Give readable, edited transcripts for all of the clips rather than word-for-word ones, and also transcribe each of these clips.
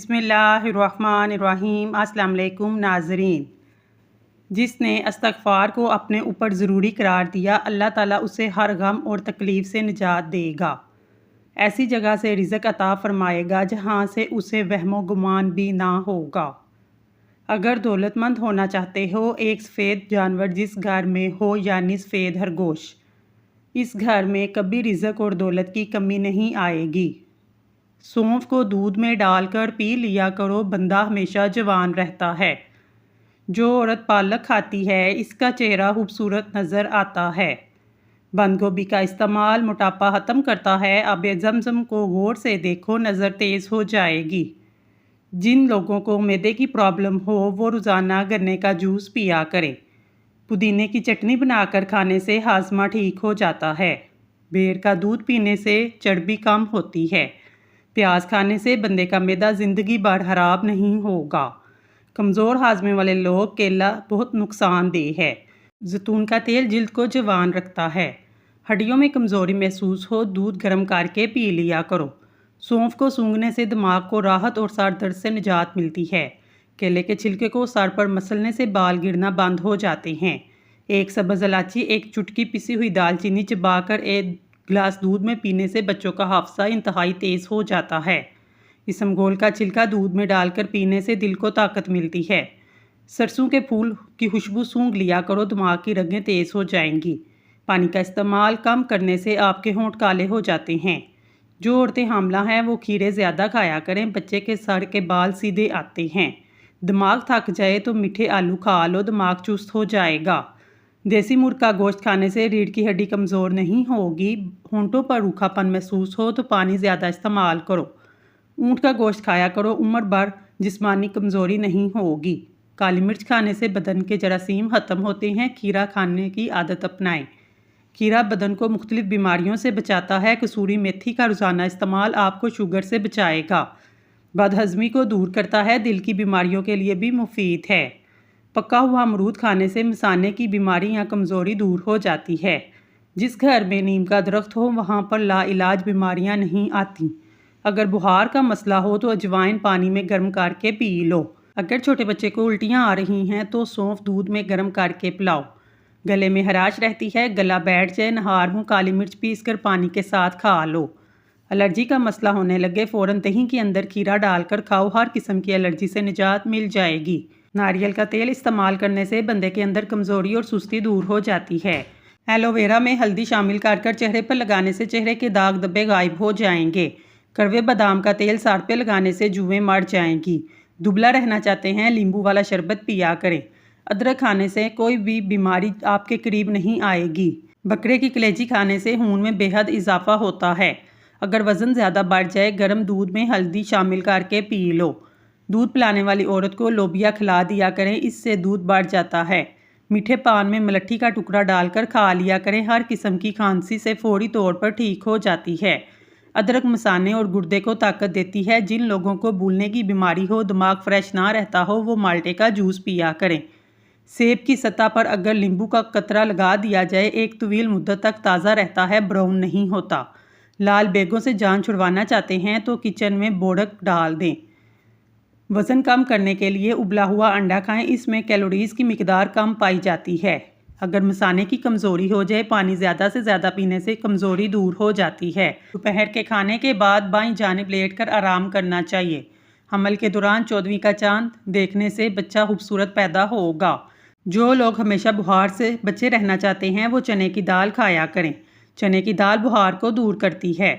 बिस्मिल्लाहिर्रहमानिर्रहीम। अस्सलाम वालेकुम नाज़रीन। जिसने इस्तग़फ़ार को अपने ऊपर ज़रूरी करार दिया, अल्लाह ताला उसे हर गम और तकलीफ़ से निजात देगा। ऐसी जगह से रिज़्क़ अता फ़रमाएगा जहाँ से उसे वहमो गुमान भी ना होगा। अगर दौलतमंद होना चाहते हो, एक सफ़ेद जानवर जिस घर में हो यानी सफ़ेद खरगोश, इस घर में कभी रिज़्क़ और दौलत की कमी नहीं आएगी। सौंफ को दूध में डालकर पी लिया करो, बंदा हमेशा जवान रहता है। जो औरत पालक खाती है, इसका चेहरा खूबसूरत नज़र आता है। बंद गोभी का इस्तेमाल मोटापा ख़त्म करता है। अब ज़मज़म को गौर से देखो, नज़र तेज़ हो जाएगी। जिन लोगों को मैदे की प्रॉब्लम हो, वो रोज़ाना गन्ने का जूस पिया करें। पुदीने की चटनी बनाकर खाने से हाजमा ठीक हो जाता है। भेड़ का दूध पीने से चर्बी कम होती है। प्याज खाने से बंदे का मैदा ज़िंदगी भर खराब नहीं होगा। कमज़ोर हाजमे वाले लोग केला बहुत नुकसानदेह है। जैतून का तेल जिल्द को जवान रखता है। हड्डियों में कमज़ोरी महसूस हो, दूध गर्म करके पी लिया करो। सौंफ को सूंघने से दिमाग को राहत और सर दर्द से निजात मिलती है। केले के छिलके को सर पर मसलने से बाल गिरना बंद हो जाते हैं। एक सब्ज़ इलायची, एक चुटकी पिसी हुई दालचीनी चबाकर एक गिलास दूध में पीने से बच्चों का हाफजा इंतहाई तेज़ हो जाता है। इसमगोल का छिलका दूध में डालकर पीने से दिल को ताकत मिलती है। सरसों के फूल की खुशबू सूंघ लिया करो, दिमाग की रगें तेज़ हो जाएंगी। पानी का इस्तेमाल कम करने से आपके होंठ काले हो जाते हैं। जो औरतें हामला हैं वो खीरे ज़्यादा खाया करें, बच्चे के सर के बाल सीधे आते हैं। दिमाग थक जाए तो मीठे आलू खा लो, दिमाग चुस्त हो जाएगा। देसी मुर्ग का गोश्त खाने से रीढ़ की हड्डी कमज़ोर नहीं होगी। होंठों पर रूखापन महसूस हो तो पानी ज़्यादा इस्तेमाल करो। ऊँट का गोश्त खाया करो, उम्र भर जिस्मानी कमज़ोरी नहीं होगी। काली मिर्च खाने से बदन के जरासीम ख़त्म होते हैं। खीरा खाने की आदत अपनाएं। खीरा बदन को मुख्तलिफ बीमारियों से बचाता है। कसूरी मेथी का रोज़ाना इस्तेमाल आपको शुगर से बचाएगा। बदहज़मी को दूर करता है, दिल की बीमारियों के लिए भी मुफीद है। पका हुआ अमरूद खाने से मसाने की बीमारी या कमज़ोरी दूर हो जाती है। जिस घर में नीम का दरख्त हो, वहाँ पर लाइलाज बीमारियाँ नहीं आती। अगर बुखार का मसला हो तो अजवाइन पानी में गर्म करके पी लो। अगर छोटे बच्चे को उल्टियाँ आ रही हैं तो सौंफ दूध में गर्म करके पिलाओ। गले में खराश रहती है, गला बैठ जाए, नहार मुँह काली मिर्च पीसकर पानी के साथ खा लो। एलर्जी का मसला होने लगे, फ़ौरन दही के अंदर खीरा डालकर खाओ, हर किस्म की एलर्जी से निजात मिल जाएगी। नारियल का तेल इस्तेमाल करने से बंदे के अंदर कमज़ोरी और सुस्ती दूर हो जाती है। एलोवेरा में हल्दी शामिल कर चेहरे पर लगाने से चेहरे के दाग धब्बे गायब हो जाएंगे। कड़वे बादाम का तेल सर पे लगाने से जुएँ मर जाएंगी। दुबला रहना चाहते हैं, नींबू वाला शरबत पिया करें। अदरक खाने से कोई भी बीमारी आपके करीब नहीं आएगी। बकरे की कलेजी खाने से खून में बेहद इजाफा होता है। अगर वज़न ज़्यादा बढ़ जाए, गर्म दूध में हल्दी शामिल करके पी लो। दूध पिलाने वाली औरत को लोबिया खिला दिया करें, इससे दूध बढ़ जाता है। मीठे पान में मलट्ठी का टुकड़ा डालकर खा लिया करें, हर किस्म की खांसी से फौरी तौर पर ठीक हो जाती है। अदरक मसाने और गुर्दे को ताकत देती है। जिन लोगों को भूलने की बीमारी हो, दिमाग फ्रेश ना रहता हो, वो माल्टे का जूस पिया करें। सेब की सतह पर अगर नींबू का कतरा लगा दिया जाए, एक तवील मुद्दत तक ताज़ा रहता है, ब्राउन नहीं होता। लाल बेगों से जान छुड़वाना चाहते हैं तो किचन में बोड़क डाल दें। वज़न कम करने के लिए उबला हुआ अंडा खाएं, इसमें कैलोरीज़ की मिकदार कम पाई जाती है। अगर मसाने की कमज़ोरी हो जाए, पानी ज़्यादा से ज़्यादा पीने से कमज़ोरी दूर हो जाती है। दोपहर के खाने के बाद बाईं जानिब लेटकर आराम करना चाहिए। हमल के दौरान 14वीं का चांद देखने से बच्चा खूबसूरत पैदा होगा। जो लोग हमेशा बुखार से बचे रहना चाहते हैं, वो चने की दाल खाया करें। चने की दाल बुखार को दूर करती है।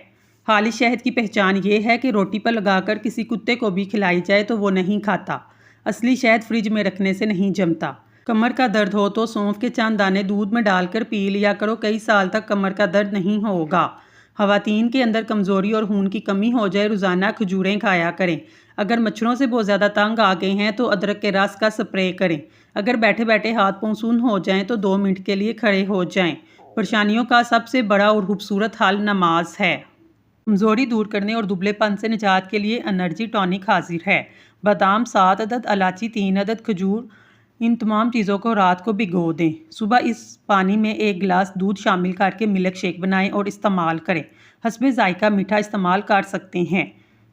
खाली शहद की पहचान ये है कि रोटी पर लगाकर किसी कुत्ते को भी खिलाई जाए तो वो नहीं खाता। असली शहद फ्रिज में रखने से नहीं जमता। कमर का दर्द हो तो सौंफ के चंद दाने दूध में डालकर पी लिया करो, कई साल तक कमर का दर्द नहीं होगा। ख़वातीन के अंदर कमज़ोरी और खून की कमी हो जाए, रोज़ाना खजूरें खाया करें। अगर मच्छरों से बहुत ज़्यादा तंग आ गए हैं तो अदरक के रस का स्प्रे करें। अगर बैठे बैठे हाथ पांव सून हो जाएं तो 2 मिनट के लिए खड़े हो जाएं। परेशानियों का सबसे बड़ा और खूबसूरत हल नमाज है। कमज़ोरी दूर करने और दुबलेपन से निजात के लिए एनर्जी टॉनिक हाजिर है। बादाम 7 अदद, इलायची 3 अदद, खजूर, इन तमाम चीज़ों को रात को भिगो दें। सुबह इस पानी में 1 गिलास दूध शामिल करके मिल्क शेक बनाएं और इस्तेमाल करें। हस्बे जायका मीठा इस्तेमाल कर सकते हैं।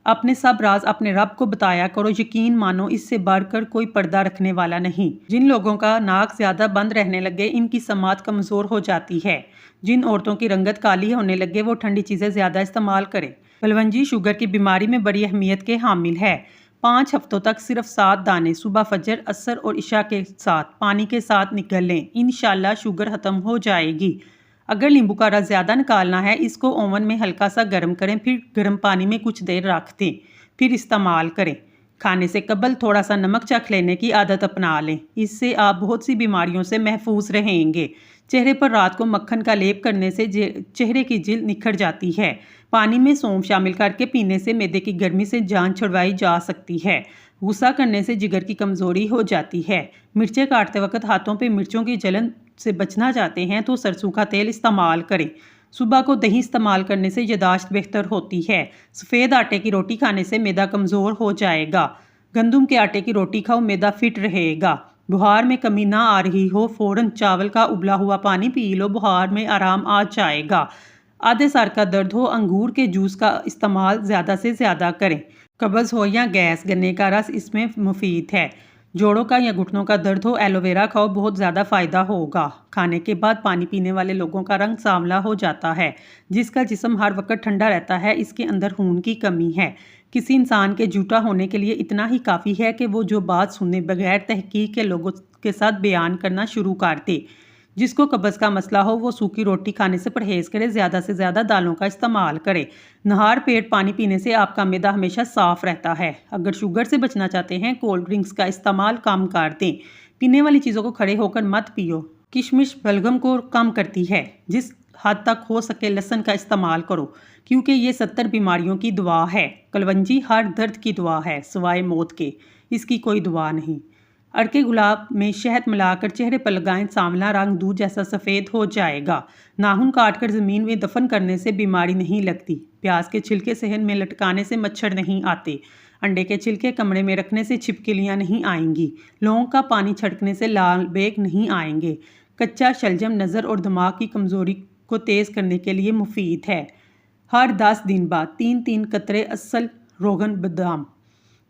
अपने सब राज अपने रब को बताया करो, यकीन मानो इससे बढ़कर कोई पर्दा रखने वाला नहीं। जिन लोगों का नाक ज्यादा बंद रहने लगे इनकी समात कमजोर हो जाती है। जिन औरतों की रंगत काली होने लगे वो ठंडी चीजें ज्यादा इस्तेमाल करें। कलवंजी शुगर की बीमारी में बड़ी अहमियत के हामिल है। 5 हफ्तों तक सिर्फ 7 दाने सुबह फजर, असर और इशा के साथ पानी के साथ निकल लें, इंशाल्लाह शुगर खत्म हो जाएगी। अगर नींबू का रस ज़्यादा निकालना है इसको ओवन में हल्का सा गर्म करें, फिर गर्म पानी में कुछ देर रख दें, फिर इस्तेमाल करें। खाने से कबल थोड़ा सा नमक चख लेने की आदत अपना लें, इससे आप बहुत सी बीमारियों से महफूज रहेंगे। चेहरे पर रात को मक्खन का लेप करने से चेहरे की जिल्द निखर जाती है। पानी में सौंफ शामिल करके पीने से मैदे की गर्मी से जान छुड़वाई जा सकती है। गुस्सा करने से जिगर की कमजोरी हो जाती है। मिर्चें काटते वक्त हाथों पे मिर्चों की जलन से बचना चाहते हैं तो सरसों का तेल इस्तेमाल करें। सुबह को दही इस्तेमाल करने से यादाश्त बेहतर होती है। सफ़ेद आटे की रोटी खाने से मैदा कमज़ोर हो जाएगा। गंदम के आटे की रोटी खाओ, मैदा फिट रहेगा। बुखार में कमी ना आ रही हो फ़ौरन चावल का उबला हुआ पानी पी लो, बुखार में आराम आ जाएगा। आधे सर का दर्द हो अंगूर के जूस का इस्तेमाल ज़्यादा से ज़्यादा करें। कब्ज़ हो या गैस, गन्ने का रस इसमें मुफीद है। जोड़ों का या घुटनों का दर्द हो एलोवेरा खाओ, बहुत ज़्यादा फ़ायदा होगा। खाने के बाद पानी पीने वाले लोगों का रंग सांवला हो जाता है। जिसका जिस्म हर वक्त ठंडा रहता है इसके अंदर खून की कमी है। किसी इंसान के झूठा होने के लिए इतना ही काफ़ी है कि वो जो बात सुने बगैर तहकीक के लोगों के साथ बयान करना शुरू कर दे। जिसको कब्ज़ का मसला हो वो सूखी रोटी खाने से परहेज़ करे, ज़्यादा से ज़्यादा दालों का इस्तेमाल करे। नहार पेट पानी पीने से आपका मैदा हमेशा साफ़ रहता है। अगर शुगर से बचना चाहते हैं कोल्ड ड्रिंक्स का इस्तेमाल कम कर दें। पीने वाली चीज़ों को खड़े होकर मत पियो, किशमिश बलगम को कम करती है। जिस हद तक हो सके लहसुन का इस्तेमाल करो क्योंकि ये 70 बीमारियों की दुआ है। कलवंजी हर दर्द की दुआ है सिवाय मौत के, इसकी कोई दुआ नहीं। अड़के गुलाब में शहद मिलाकर चेहरे पर लगाएं, सांवला रंग दूध जैसा सफ़ेद हो जाएगा। नाखून काटकर ज़मीन में दफन करने से बीमारी नहीं लगती। प्याज के छिलके सहन में लटकाने से मच्छर नहीं आते। अंडे के छिलके कमरे में रखने से छिपकलियाँ नहीं आएंगी। लौंग का पानी छिड़कने से लाल बेग नहीं आएंगे। कच्चा शलजम नज़र और दिमाग की कमज़ोरी को तेज़ करने के लिए मुफीद है। हर 10 दिन बाद 3-3 कतरे असल रोगन बादाम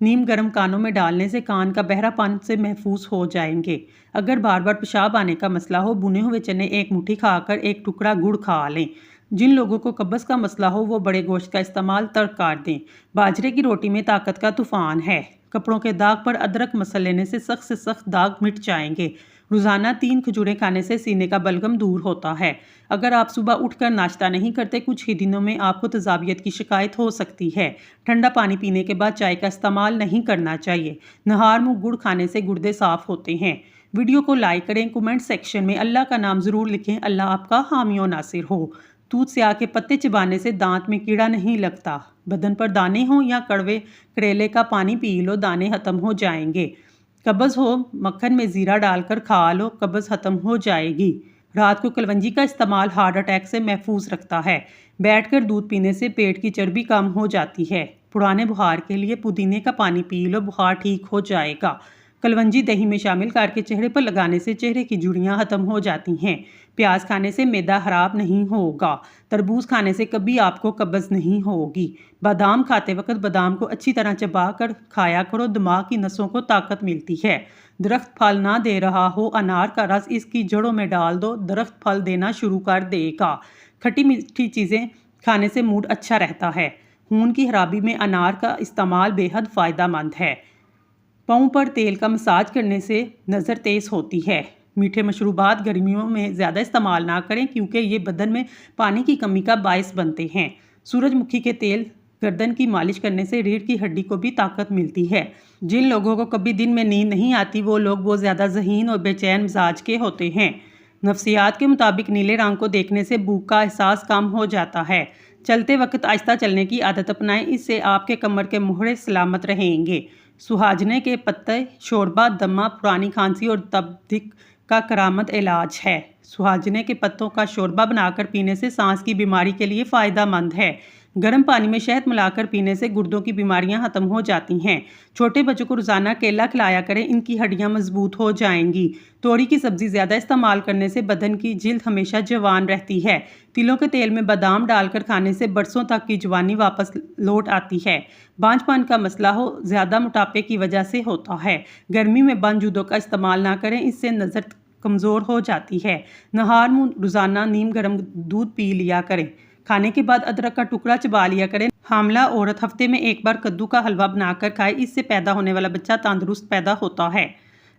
नीम गर्म कानों में डालने से कान का बहरापन से महफूज हो जाएंगे। अगर बार बार पेशाब आने का मसला हो भुने हुए चने एक मुट्ठी खाकर एक टुकड़ा गुड़ खा लें। जिन लोगों को कब्ज़ का मसला हो वो बड़े गोश्त का इस्तेमाल तर्क कर दें। बाजरे की रोटी में ताकत का तूफान है। कपड़ों के दाग पर अदरक मसल लेने से सख्त दाग मिट जाएंगे। रोज़ाना 3 खजूरें खाने से सीने का बलगम दूर होता है। अगर आप सुबह उठकर नाश्ता नहीं करते कुछ ही दिनों में आपको तेज़ाबियत की शिकायत हो सकती है। ठंडा पानी पीने के बाद चाय का इस्तेमाल नहीं करना चाहिए। नहार मुँह गुड़ खाने से गुर्दे साफ़ होते हैं। वीडियो को लाइक करें, कमेंट सेक्शन में अल्लाह का नाम ज़रूर लिखें। अल्लाह आपका हामी और नासिर हो। दूध से आके पत्ते चबाने से दांत में कीड़ा नहीं लगता। बदन पर दाने हों या कड़वे करेले का पानी पी लो, दाने खत्म हो जाएंगे। कब्ज़ हो मक्खन में ज़ीरा डालकर खा लो, कब्ज़ ख़त्म हो जाएगी। रात को कलवंजी का इस्तेमाल हार्ट अटैक से महफूज रखता है। बैठकर दूध पीने से पेट की चर्बी कम हो जाती है। पुराने बुखार के लिए पुदीने का पानी पी लो, बुखार ठीक हो जाएगा। कलवंजी दही में शामिल करके चेहरे पर लगाने से चेहरे की झुर्रियाँ ख़त्म हो जाती हैं। प्याज खाने से मैदा खराब नहीं होगा। तरबूज खाने से कभी आपको कब्ज़ नहीं होगी। बादाम खाते वक्त बादाम को अच्छी तरह चबा कर खाया करो, दिमाग की नसों को ताकत मिलती है। दरख्त फल ना दे रहा हो अनार का रस इसकी जड़ों में डाल दो, दरख्त फल देना शुरू कर देगा। खट्टी मीठी चीज़ें खाने से मूड अच्छा रहता है। खून की खराबी में अनार का इस्तेमाल बेहद फ़ायदेमंद है। पाँव पर तेल का मसाज करने से नज़र तेज़ होती है। मीठे मशरूबात गर्मियों में ज़्यादा इस्तेमाल ना करें क्योंकि ये बदन में पानी की कमी का बायस बनते हैं। सूरजमुखी के तेल गर्दन की मालिश करने से रीढ़ की हड्डी को भी ताकत मिलती है। जिन लोगों को कभी दिन में नींद नहीं आती वो लोग बहुत ज़्यादा ज़हीन और बेचैन मिजाज के होते हैं। नफ्सियात के मुताबिक नीले रंग को देखने से भूख का एहसास कम हो जाता है। चलते वक्त आहिस्ता चलने की आदत अपनाएं, इससे आपके कमर के मुहरे सलामत रहेंगे। सुहाजने के पत्ते शोरबा, दमा, पुरानी खांसी और तबदिक का करामत इलाज है। सुहाजने के पत्तों का शोरबा बनाकर पीने से सांस की बीमारी के लिए फ़ायदेमंद है। गर्म पानी में शहद मिलाकर पीने से गुर्दों की बीमारियां खत्म हो जाती हैं। छोटे बच्चों को रोज़ाना केला खिलाया करें, इनकी हड्डियां मजबूत हो जाएंगी। तोरी की सब्ज़ी ज़्यादा इस्तेमाल करने से बदन की जिल्द हमेशा जवान रहती है। तिलों के तेल में बादाम डालकर खाने से बरसों तक की जवानी वापस लौट आती है। बांझपन का मसला हो, ज़्यादा मोटापे की वजह से होता है। गर्मी में बंद जूतों का इस्तेमाल ना करें, इससे नज़र कमज़ोर हो जाती है। नहार मुँह रोज़ाना नीम गर्म दूध पी लिया करें। खाने के बाद अदरक का टुकड़ा चबा लिया करें। हामला औरत हफ्ते में एक बार कद्दू का हलवा बनाकर खाए, इससे पैदा होने वाला बच्चा तंदुरुस्त पैदा होता है।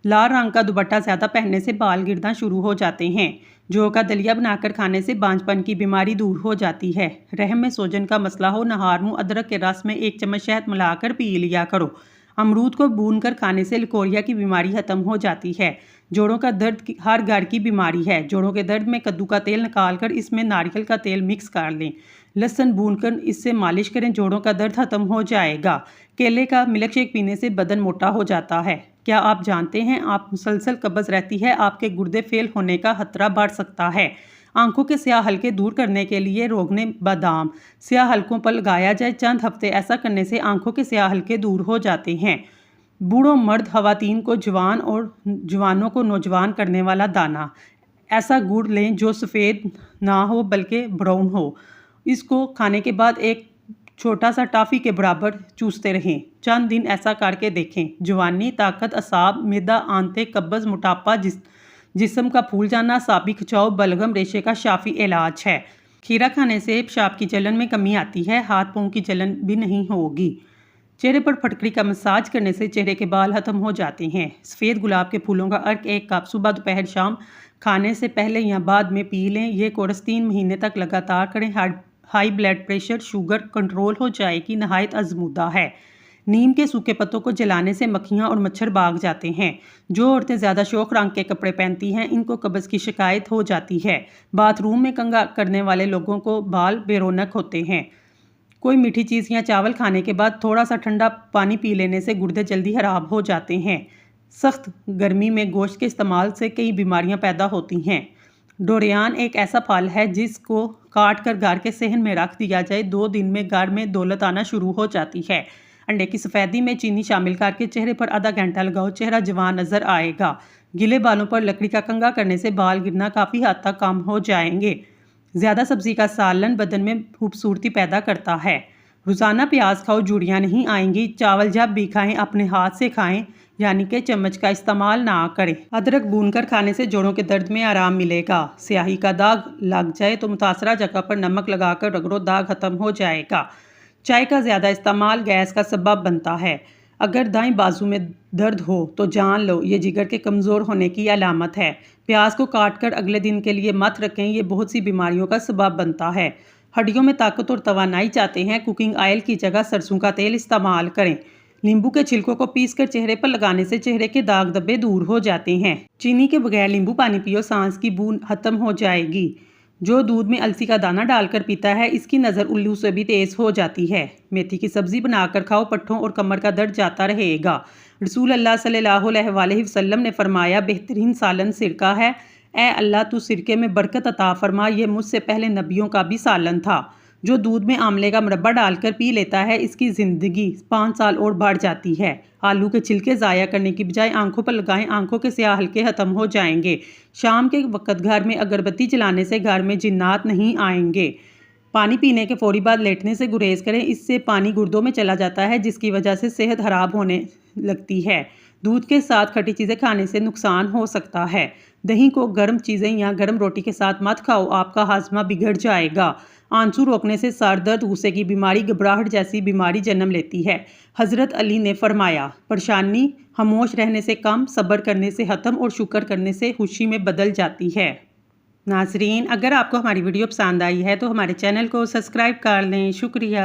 लाल रंग का दुपट्टा ज़्यादा पहनने से बाल गिरना शुरू हो जाते हैं। जौ का दलिया बनाकर खाने से बांझपन की बीमारी दूर हो जाती है। रहम में सोजन का मसला हो, नहार मुँह अदरक के रस में 1 चम्मच शहद मिलाकर पी लिया करो। अमरूद को भून कर खाने से लिकोरिया की बीमारी खत्म हो जाती है। जोड़ों का दर्द हर घर की बीमारी है। जोड़ों के दर्द में कद्दू का तेल निकालकर इसमें नारियल का तेल मिक्स कर लें। लहसुन भूनकर इससे मालिश करें, जोड़ों का दर्द खत्म हो जाएगा। केले का मिल्क शेक पीने से बदन मोटा हो जाता है। क्या आप जानते हैं, आप मुसलसल कब्ज़ रहती है, आपके गुर्दे फेल होने का खतरा बढ़ सकता है। आंखों के स्याह हलके दूर करने के लिए रोगने बादाम स्याह हलकों पर लगाया जाए, चंद हफ्ते ऐसा करने से आंखों के स्याह हलके दूर हो जाते हैं। बूढ़ों मर्द खवातीन को जवान और जवानों को नौजवान करने वाला दाना, ऐसा गुड़ लें जो सफ़ेद ना हो बल्कि ब्राउन हो। इसको खाने के बाद एक छोटा सा टॉफ़ी के बराबर चूसते रहें। चंद दिन ऐसा करके देखें। जवानी, ताकत, असाब, मैदा, आंतें, कब्ज़, मोटापा, जिस्म का फूल जाना, साबी खिंचाव, बलगम रेशे का शाफी इलाज है। खीरा खाने से पेशाब की जलन में कमी आती है, हाथ पाँव की जलन भी नहीं होगी। चेहरे पर फटकड़ी का मसाज करने से चेहरे के बाल खत्म हो जाते हैं। सफ़ेद गुलाब के फूलों का अर्क 1 कप सुबह, दोपहर, शाम खाने से पहले या बाद में पी लें। ये कोर्स 3 महीने तक लगातार करें। High blood pressure, sugar control हो जाएगी। नहायत आजमूदा है। नीम के सूखे पत्तों को जलाने से मक्खियाँ और मच्छर भाग जाते हैं। जो औरतें ज़्यादा शौक रंग के कपड़े पहनती हैं, इनको कब्ज़ की शिकायत हो जाती है। बाथरूम में कंघा करने वाले लोगों को बाल बेरौनक होते हैं। कोई मीठी चीज़ या चावल खाने के बाद थोड़ा सा ठंडा पानी पी लेने से गुर्दे जल्दी खराब हो जाते हैं। सख्त गर्मी में गोश्त के इस्तेमाल से कई बीमारियां पैदा होती हैं। डोरियान एक ऐसा फल है जिसको काट कर घर के सहन में रख दिया जाए, 2 दिन में घर में दौलत आना शुरू हो जाती है। अंडे की सफ़ेदी में चीनी शामिल करके चेहरे पर आधा घंटा लगाओ, चेहरा जवान नज़र आएगा। गीले बालों पर लकड़ी का कंघा करने से बाल गिरना काफ़ी हद तक कम हो जाएंगे। ज़्यादा सब्ज़ी का सालन बदन में खूबसूरती पैदा करता है। रोज़ाना प्याज खाओ, जुड़ियाँ नहीं आएंगी। चावल जब भी खाएं अपने हाथ से खाएं, यानी कि चम्मच का इस्तेमाल ना करें। अदरक भूनकर खाने से जोड़ों के दर्द में आराम मिलेगा। स्याही का दाग लग जाए तो मुतासरा जगह पर नमक लगाकर रगड़ो, दाग खत्म हो जाएगा। चाय का ज़्यादा इस्तेमाल गैस का सबब बनता है। अगर दाएं बाजू में दर्द हो तो जान लो ये जिगर के कमज़ोर होने की अलामत है। प्याज को काटकर अगले दिन के लिए मत रखें, ये बहुत सी बीमारियों का सबब बनता है। हड्डियों में ताकत और तवानाई चाहते हैं, कुकिंग ऑयल की जगह सरसों का तेल इस्तेमाल करें। नींबू के छिलकों को पीसकर चेहरे पर लगाने से चेहरे के दाग धब्बे दूर हो जाते हैं। चीनी के बगैर नींबू पानी पियो, सांस की बूंद खत्म हो जाएगी। जो दूध में अलसी का दाना डालकर पीता है, इसकी नज़र उल्लू से भी तेज़ हो जाती है। मेथी की सब्ज़ी बनाकर खाओ, पट्ठों और कमर का दर्द जाता रहेगा। रसूल अल्लाह सल्लल्लाहु अलैहि वसल्लम ने फरमाया, बेहतरीन सालन सिरका है। ए अल्लाह, तू सिरके में बरकत अता फरमा। ये मुझसे पहले नबियों का भी सालन था। जो दूध में आंवले का मुरब्बा डालकर पी लेता है, इसकी ज़िंदगी 5 साल और बढ़ जाती है। आलू के छिलके ज़ाया करने की बजाय आंखों पर लगाएं, आंखों के स्याह हल्के ख़त्म हो जाएंगे। शाम के वक्त घर में अगरबत्ती जलाने से घर में जिन्नात नहीं आएंगे। पानी पीने के फौरी बाद लेटने से गुरेज करें, इससे पानी गुर्दों में चला जाता है, जिसकी वजह से सेहत खराब होने लगती है। दूध के साथ खट्टी चीज़ें खाने से नुकसान हो सकता है। दही को गर्म चीज़ें या गर्म रोटी के साथ मत खाओ, आपका हाजमा बिगड़ जाएगा। आंसू रोकने से सर दर्द, गुस्से की बीमारी, घबराहट जैसी बीमारी जन्म लेती है। हज़रत अली ने फरमाया, परेशानी खामोश रहने से कम, सब्र करने से ख़त्म और शुक्र करने से खुशी में बदल जाती है। नाज़रीन, अगर आपको हमारी वीडियो पसंद आई है तो हमारे चैनल को सब्सक्राइब कर लें। शुक्रिया।